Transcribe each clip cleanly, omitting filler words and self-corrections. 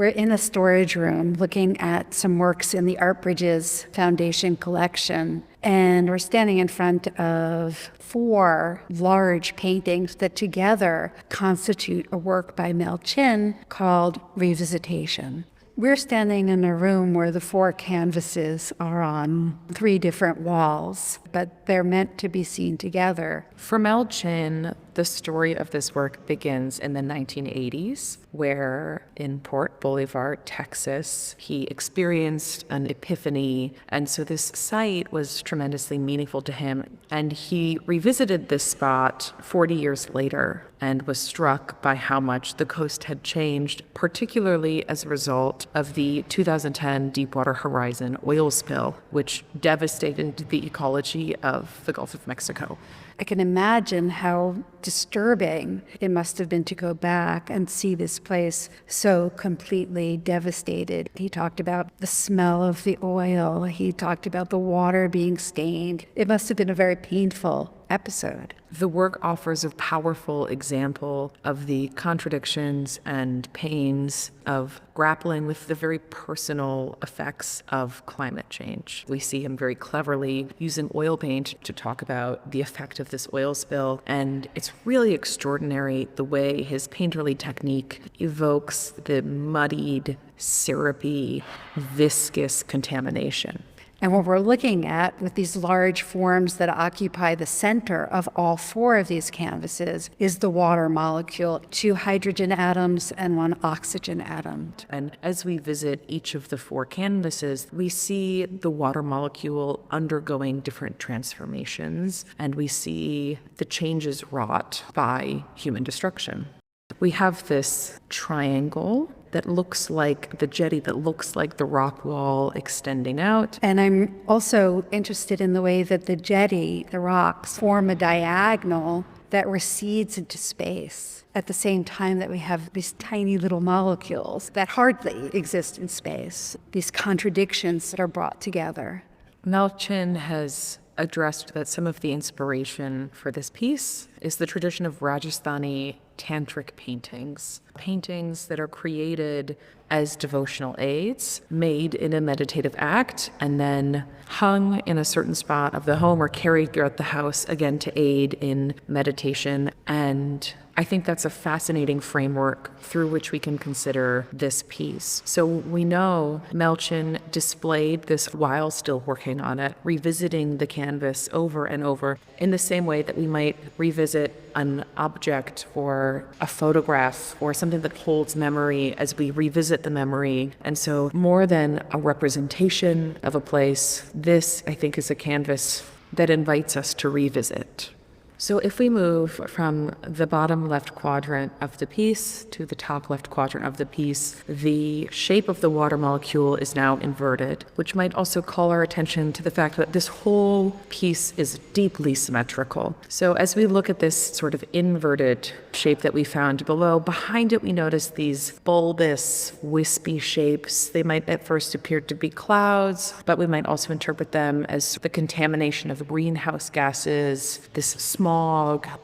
We're in a storage room looking at some works in the Art Bridges Foundation collection, and we're standing in front of 4 large paintings that together constitute a work by Mel Chin called Revisitation. We're standing in a room where the 4 canvases are on 3 different walls, but they're meant to be seen together. For Mel Chin, the story of this work begins in the 1980s, where in Port Boulevard, Texas, he experienced an epiphany. And so this site was tremendously meaningful to him. And he revisited this spot 40 years later and was struck by how much the coast had changed, particularly as a result of the 2010 Deepwater Horizon oil spill, which devastated the ecology of the Gulf of Mexico. I can imagine how disturbing it must have been to go back and see this place so completely devastated. He talked about the smell of the oil. He talked about the water being stained. It must have been a very painful episode. The work offers a powerful example of the contradictions and pains of grappling with the very personal effects of climate change. We see him very cleverly using oil paint to talk about the effect of this oil spill, and it's really extraordinary the way his painterly technique evokes the muddied, syrupy, viscous contamination. And what we're looking at with these large forms that occupy the center of all 4 of these canvases is the water molecule, 2 hydrogen atoms and 1 oxygen atom. And as we visit each of the 4 canvases, we see the water molecule undergoing different transformations, and we see the changes wrought by human destruction. We have this triangle that looks like the jetty, that looks like the rock wall extending out. And I'm also interested in the way that the jetty, the rocks, form a diagonal that recedes into space at the same time that we have these tiny little molecules that hardly exist in space. These contradictions that are brought together. Mel Chin has addressed that some of the inspiration for this piece is the tradition of Rajasthani Tantric paintings that are created as devotional aids, made in a meditative act, and then hung in a certain spot of the home or carried throughout the house, again to aid in meditation. And I think that's a fascinating framework through which we can consider this piece. So we know Mel Chin displayed this while still working on it, revisiting the canvas over and over in the same way that we might revisit an object or a photograph or something that holds memory as we revisit the memory. And so more than a representation of a place, this, I think, is a canvas that invites us to revisit. So if we move from the bottom left quadrant of the piece to the top left quadrant of the piece, the shape of the water molecule is now inverted, which might also call our attention to the fact that this whole piece is deeply symmetrical. So as we look at this sort of inverted shape that we found below, behind it we notice these bulbous, wispy shapes. They might at first appear to be clouds, but we might also interpret them as the contamination of the greenhouse gases, this smog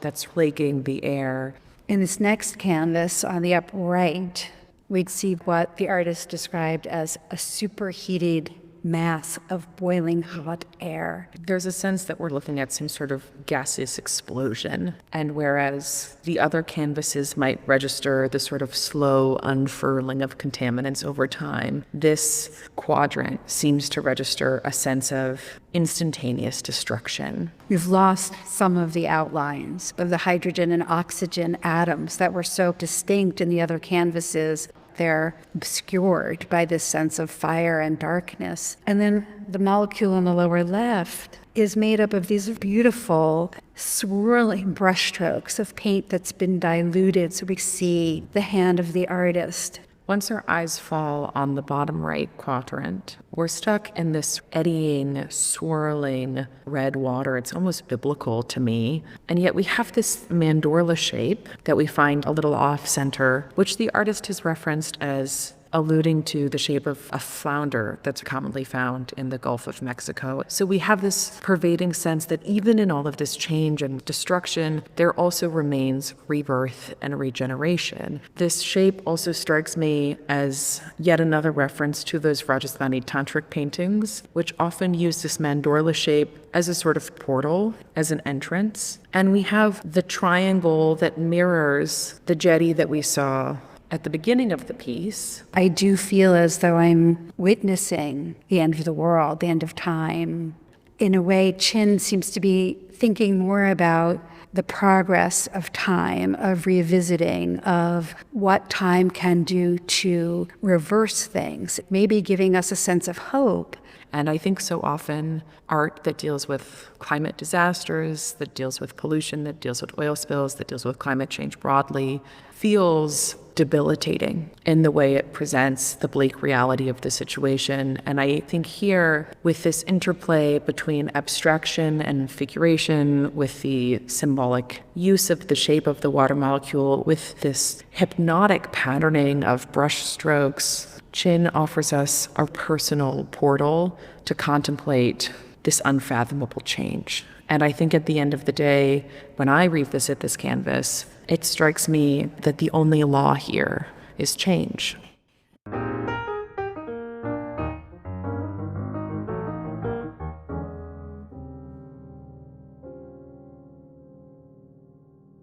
that's plaguing the air. In this next canvas on the upper right, we'd see what the artist described as a superheated mass of boiling hot air. There's a sense that we're looking at some sort of gaseous explosion, and whereas the other canvases might register the sort of slow unfurling of contaminants over time, this quadrant seems to register a sense of instantaneous destruction. We've lost some of the outlines of the hydrogen and oxygen atoms that were so distinct in the other canvases. They're obscured by this sense of fire and darkness. And then the molecule on the lower left is made up of these beautiful swirling brushstrokes of paint that's been diluted, so we see the hand of the artist. Once our eyes fall on the bottom right quadrant, we're stuck in this eddying, swirling red water. It's almost biblical to me. And yet we have this mandorla shape that we find a little off-center, which the artist has referenced as alluding to the shape of a flounder that's commonly found in the Gulf of Mexico. So we have this pervading sense that even in all of this change and destruction, there also remains rebirth and regeneration. This shape also strikes me as yet another reference to those Rajasthani Tantric paintings, which often use this mandorla shape as a sort of portal, as an entrance. And we have the triangle that mirrors the jetty that we saw at the beginning of the piece. I do feel as though I'm witnessing the end of the world, the end of time. In a way, Chin seems to be thinking more about the progress of time, of revisiting, of what time can do to reverse things, maybe giving us a sense of hope. And I think so often art that deals with climate disasters, that deals with pollution, that deals with oil spills, that deals with climate change broadly, feels debilitating in the way it presents the bleak reality of the situation. And I think here, with this interplay between abstraction and figuration, with the symbolic use of the shape of the water molecule, with this hypnotic patterning of brush strokes, Chin offers us our personal portal to contemplate this unfathomable change. And I think at the end of the day, when I revisit this canvas, it strikes me that the only law here is change.